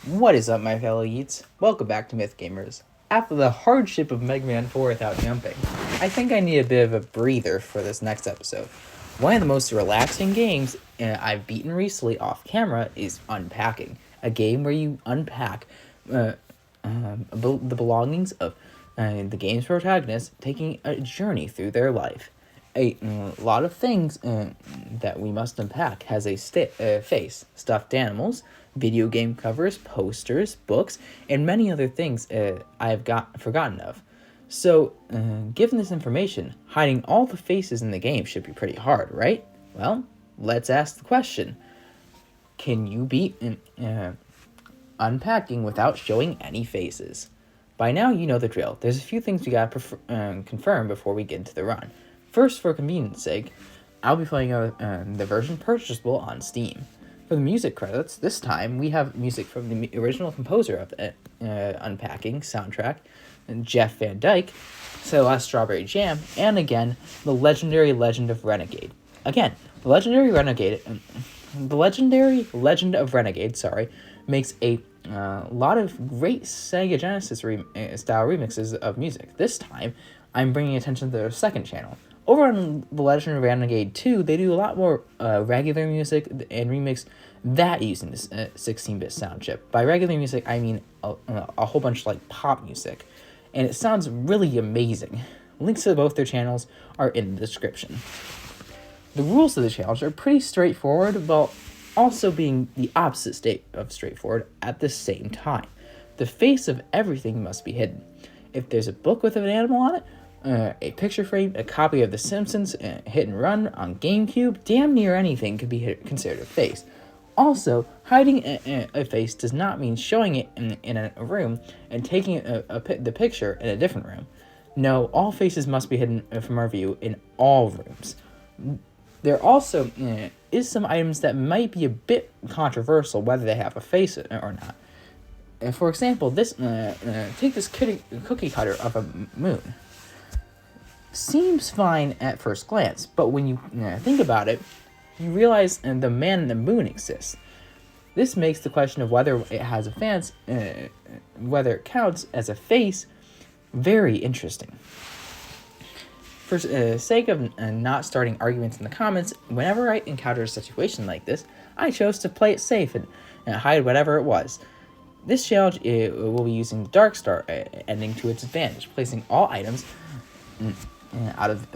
What is up, my fellow Yeets? Welcome back to MythGamers. After the hardship of Mega Man 4 without jumping, I think I need a bit of a breather for this next episode. One of the most relaxing games I've beaten recently off camera is Unpacking, a game where you unpack the belongings of the game's protagonist, taking a journey through their life. A lot of things that we must unpack has a face, stuffed animals, video game covers, posters, books, and many other things I have forgotten of. So, given this information, hiding all the faces in the game should be pretty hard, right? Well, let's ask the question. Can you beat unpacking without showing any faces? By now, you know the drill. There's a few things we gotta confirm before we get into the run. First, for convenience sake, I'll be playing the version purchasable on Steam. For the music credits, this time we have music from the original composer of the Unpacking soundtrack, Jeff Van Dyke, Celeste Strawberry Jam, and again, the legendary Legend of Renegade. Again, the legendary Legend of Renegade, makes a lot of great Sega Genesis style remixes of music. This time, I'm bringing attention to their second channel. Over on The Legend of Renegade 2, they do a lot more regular music and remix that using this 16-bit sound chip. By regular music, I mean a whole bunch of like pop music. And it sounds really amazing. Links to both their channels are in the description. The rules of the challenge are pretty straightforward, while also being the opposite state of straightforward at the same time. The face of everything must be hidden. If there's a book with an animal on it, a picture frame, a copy of The Simpsons, Hit and Run on GameCube, damn near anything could be considered a face. Also, hiding a face does not mean showing it in a room and taking the picture in a different room. No, all faces must be hidden from our view in all rooms. There also is some items that might be a bit controversial whether they have a face or not. For example, take this cookie cutter of a moon. Seems fine at first glance, but when you think about it, you realize the man in the moon exists. This makes the question of whether it has a face, whether it counts as a face, very interesting. For sake of not starting arguments in the comments, whenever I encounter a situation like this, I chose to play it safe and hide whatever it was. This challenge will be using the Dark Star ending to its advantage, placing all items out of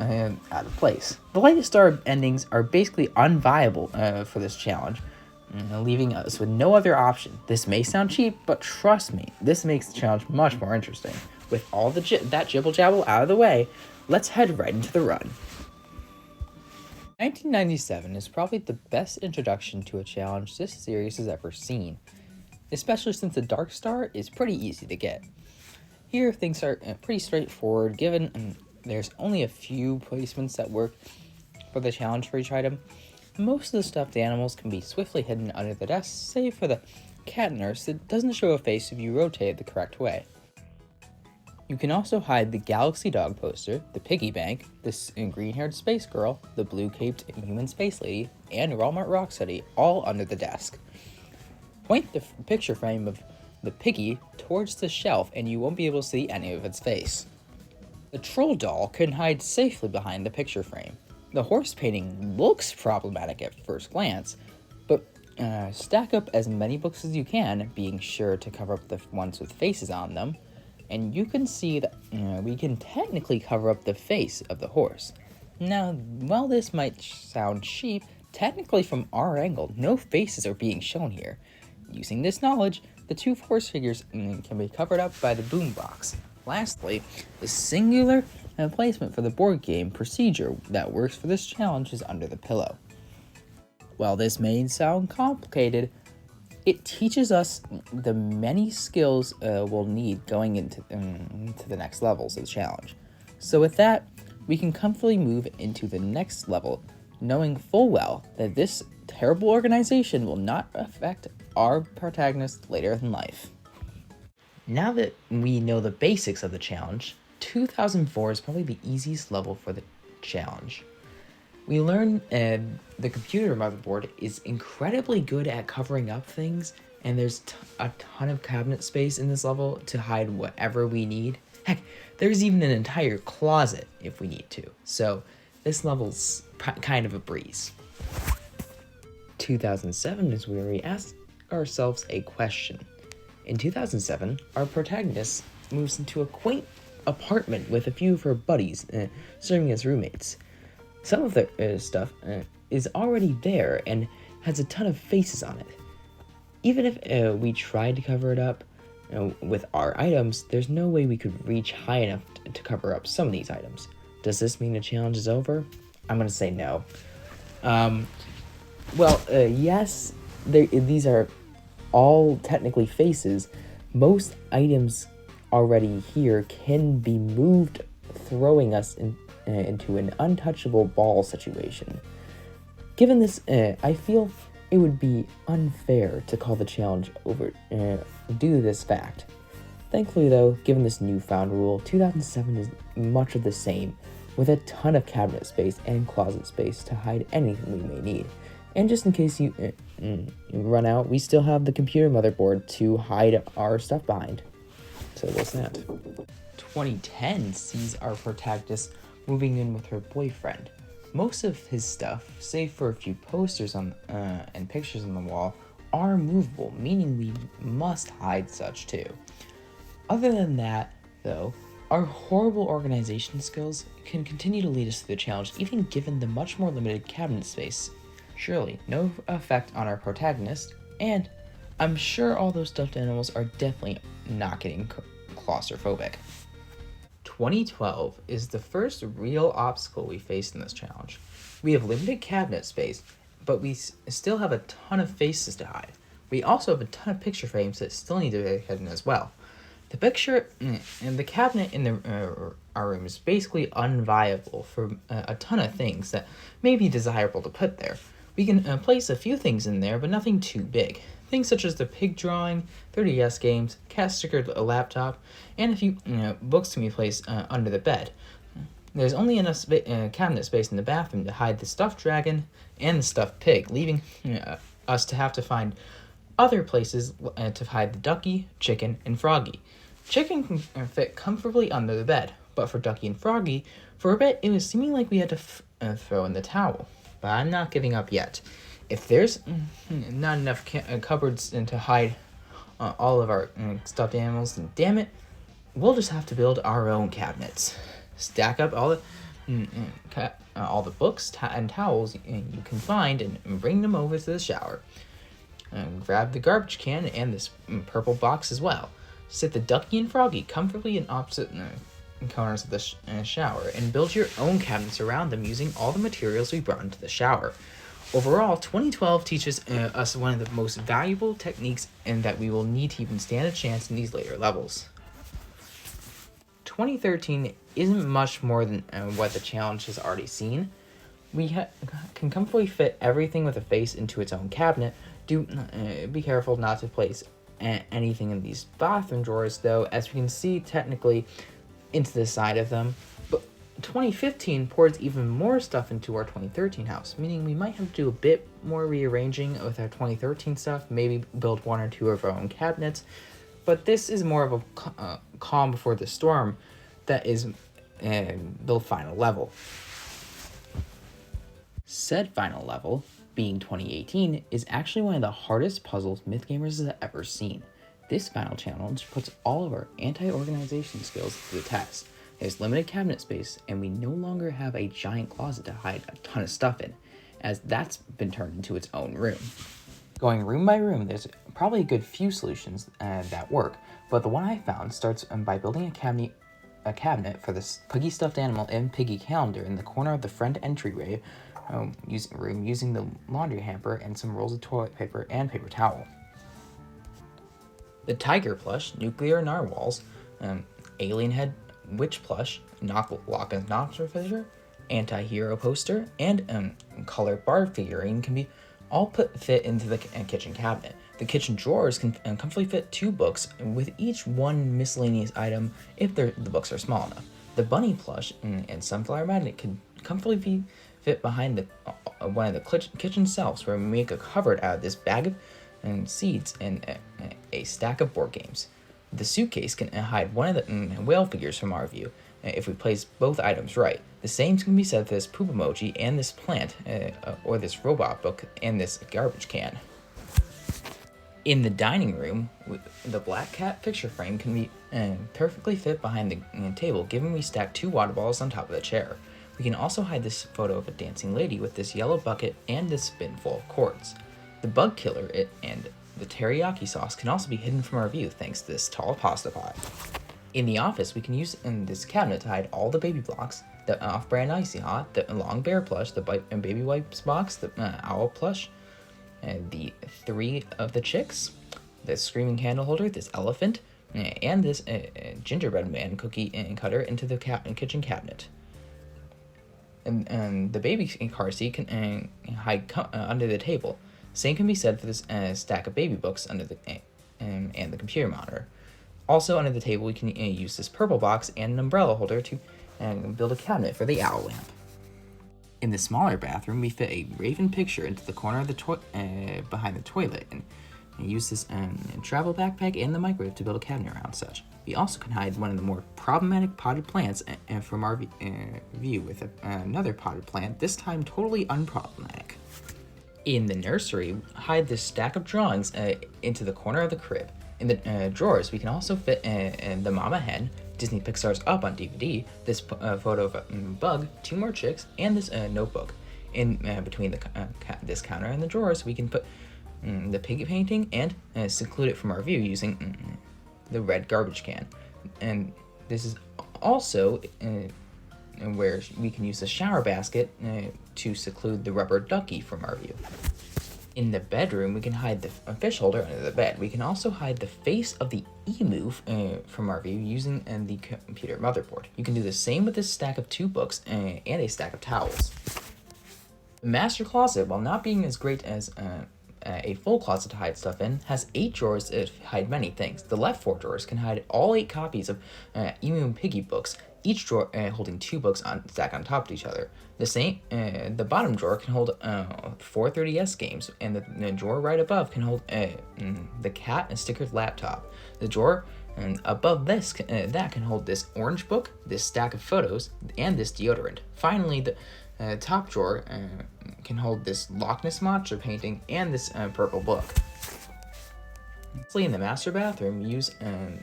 place. The Light Star endings are basically unviable for this challenge, leaving us with no other option. This may sound cheap, but trust me, this makes the challenge much more interesting. With all that jibble jabble out of the way, let's head right into the run. 1997 is probably the best introduction to a challenge this series has ever seen, especially since the Dark Star is pretty easy to get. Here, things are pretty straightforward, given there's only a few placements that work for the challenge for each item. Most of the stuffed animals can be swiftly hidden under the desk, save for the cat nurse that doesn't show a face if you rotate it the correct way. You can also hide the Galaxy Dog poster, the piggy bank, this green-haired space girl, the blue-caped human space lady, and Walmart Rocksteady all under the desk. Point the picture frame of the piggy towards the shelf and you won't be able to see any of its face. The troll doll can hide safely behind the picture frame. The horse painting looks problematic at first glance, but stack up as many books as you can, being sure to cover up the ones with faces on them, and you can see that we can technically cover up the face of the horse. Now, while this might sound cheap, technically from our angle, no faces are being shown here. Using this knowledge, the two horse figures can be covered up by the boombox. Lastly, the singular placement for the board game procedure that works for this challenge is under the pillow. While this may sound complicated, it teaches us the many skills we'll need going into the next levels of the challenge. So with that, we can comfortably move into the next level, knowing full well that this terrible organization will not affect our protagonist later in life. Now that we know the basics of the challenge, 2004 is probably the easiest level for the challenge. We learn the computer motherboard is incredibly good at covering up things, and there's a ton of cabinet space in this level to hide whatever we need. Heck, there's even an entire closet if we need to. So this level's kind of a breeze. 2007 is where we ask ourselves a question. In 2007, our protagonist moves into a quaint apartment with a few of her buddies serving as roommates. Some of the stuff is already there and has a ton of faces on it. Even if we tried to cover it up with our items, there's no way we could reach high enough to cover up some of these items. Does this mean the challenge is over? I'm going to say no. Yes, these are all technically faces. Most items already here can be moved, throwing us into an untouchable ball situation. Given this, I feel it would be unfair to call the challenge over due to this fact. Thankfully though, given this newfound rule, 2007 is much of the same, with a ton of cabinet space and closet space to hide anything we may need. And just in case you run out, we still have the computer motherboard to hide our stuff behind. So what's that? 2010 sees our protagonist moving in with her boyfriend. Most of his stuff, save for a few posters and pictures on the wall, are movable, meaning we must hide such too. Other than that, though, our horrible organization skills can continue to lead us through the challenge, even given the much more limited cabinet space. Surely, no effect on our protagonist, and I'm sure all those stuffed animals are definitely not getting claustrophobic. 2012 is the first real obstacle we faced in this challenge. We have limited cabinet space, but we still have a ton of faces to hide. We also have a ton of picture frames that still need to be hidden as well. The picture and the cabinet in our room is basically unviable for a ton of things that may be desirable to put there. We can place a few things in there, but nothing too big. Things such as the pig drawing, 3DS games, cat stickered laptop, and a few books can be placed under the bed. There's only enough cabinet space in the bathroom to hide the stuffed dragon and the stuffed pig, leaving us to have to find other places to hide the ducky, chicken, and froggy. Chicken can fit comfortably under the bed, but for ducky and froggy, for a bit it was seeming like we had to throw in the towel. But I'm not giving up yet. If there's not enough cupboards to hide all of our stuffed animals, then damn it, we'll just have to build our own cabinets. Stack up all the books and towels you can find and bring them over to the shower. Grab the garbage can and this purple box as well. Sit the ducky and froggy comfortably in opposite corners of the shower and build your own cabinets around them using all the materials we brought into the shower. Overall, 2012 teaches us one of the most valuable techniques and that we will need to even stand a chance in these later levels. 2013 isn't much more than what the challenge has already seen. We can comfortably fit everything with a face into its own cabinet. Be careful not to place anything in these bathroom drawers though, as we can see technically into the side of them. But 2015 pours even more stuff into our 2013 house, meaning we might have to do a bit more rearranging with our 2013 stuff, maybe build one or two of our own cabinets. But this is more of a calm before the storm that is the final level. Said final level, being 2018, is actually one of the hardest puzzles MythGamers has ever seen. This final challenge puts all of our anti-organization skills to the test. There's limited cabinet space, and we no longer have a giant closet to hide a ton of stuff in, as that's been turned into its own room. Going room by room, there's probably a good few solutions that work, but the one I found starts by building a cabinet for this piggy stuffed animal and piggy calendar in the corner of the front entryway using the laundry hamper and some rolls of toilet paper and paper towel. The tiger plush, nuclear narwhals, alien head witch plush, lock and knocker fissure, anti-hero poster, and colored bar figurine can be all fit into the kitchen cabinet. The kitchen drawers can comfortably fit 2 books, with each one miscellaneous item if the books are small enough. The bunny plush and sunflower magnet can comfortably be fit behind one of the kitchen shelves, where we make a cupboard out of this bag of seeds and a stack of board games. The suitcase can hide one of the whale figures from our view if we place both items right. The same can be said for this poop emoji and this plant, or this robot book and this garbage can. In the dining room, the black cat picture frame can be perfectly fit behind the table, given we stack 2 water bottles on top of the chair. We can also hide this photo of a dancing lady with this yellow bucket and this bin full of cords. The bug killer and the teriyaki sauce can also be hidden from our view thanks to this tall pasta pot. In the office, we can use this cabinet to hide all the baby blocks, the off-brand Icy Hot, the long bear plush, the baby wipes box, the owl plush, the 3 of the chicks, the screaming candle holder, this elephant, and this gingerbread man cookie cutter into the kitchen cabinet. And the baby car seat can hide under the table. Same can be said for this stack of baby books under the and the computer monitor. Also under the table, we can use this purple box and an umbrella holder to build a cabinet for the owl lamp. In the smaller bathroom, we fit a raven picture into the corner of the behind the toilet, and use this travel backpack and the microwave to build a cabinet around such. We also can hide one of the more problematic potted plants from our view with another potted plant, this time totally unproblematic. In the nursery, hide this stack of drawings into the corner of the crib. In the drawers, we can also fit the Mama Hen, Disney Pixar's Up on DVD, this photo of a bug, 2 more chicks, and this notebook. In between this counter and the drawers, we can put the pig painting and seclude it from our view using the red garbage can. And this is also where we can use the shower basket to seclude the rubber ducky from our view. In the bedroom, we can hide the fish holder under the bed. We can also hide the face of the emu from our view using the computer motherboard. You can do the same with this stack of 2 books and a stack of towels. The master closet, while not being as great as a full closet to hide stuff in, has 8 drawers to hide many things. The left 4 drawers can hide all 8 copies of Emu and Piggy books, each drawer holding 2 books stacked on top of each other. The bottom drawer can hold 4 3DS games, and the drawer right above can hold the cat and stickered laptop. The drawer above this that can hold this orange book, this stack of photos, and this deodorant. Finally, the top drawer can hold this Loch Ness Monster painting and this purple book. Lastly, in the master bathroom, use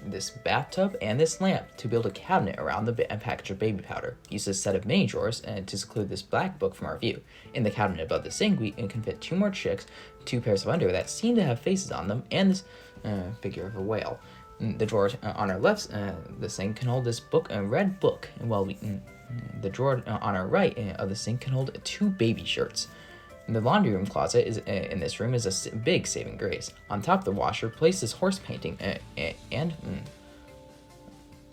this bathtub and this lamp to build a cabinet around the package of baby powder. Use this set of mini drawers to seclude this black book from our view. In the cabinet above the sink, we can fit 2 more chicks, 2 pairs of underwear that seem to have faces on them, and this figure of a whale. The drawer on our left, the sink can hold this book, a red book, while the drawer on our right of the sink can hold 2 baby shirts. The laundry room closet in this room is a big saving grace. On top of the washer, place this horse painting, and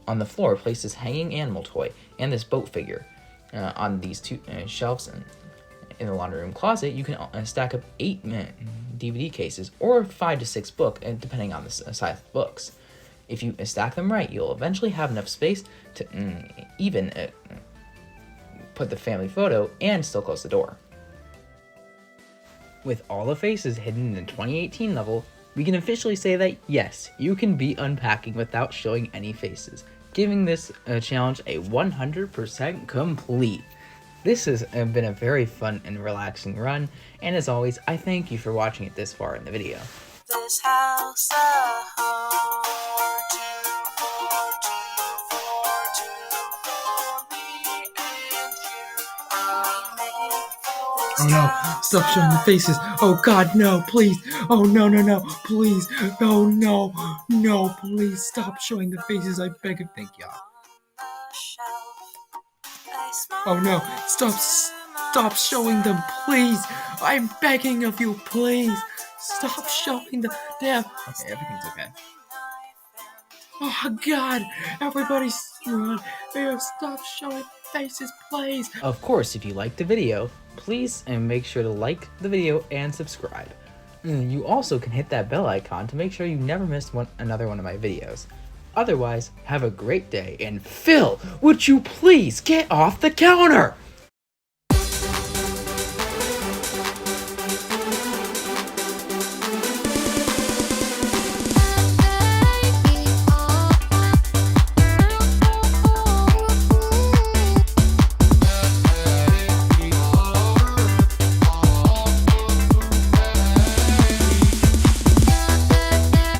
on the floor, place this hanging animal toy and this boat figure. On these 2 shelves in the laundry room closet, you can stack up 8 DVD cases or 5 to 6 books, depending on the size of the books. If you stack them right, you'll eventually have enough space to even put the family photo and still close the door. With all the faces hidden in the 2018 level, we can officially say that yes, you can beat Unpacking without showing any faces, giving this challenge a 100% complete. This has been a very fun and relaxing run, and as always, I thank you for watching it this far in the video. This house a home Oh no, stop showing the faces. Oh god, no, please. Oh no, please. Oh no, please stop showing the faces. I beg and thank y'all. Oh no, stop showing them, please. I'm begging of you, please. Stop showing them. Damn. Okay, everything's okay. Oh god, everybody's stop showing faces, please. Of course, if you liked the video, please make sure to like the video and subscribe. You also can hit that bell icon to make sure you never miss another one of my videos. Otherwise, have a great day, and Phil, would you please get off the counter?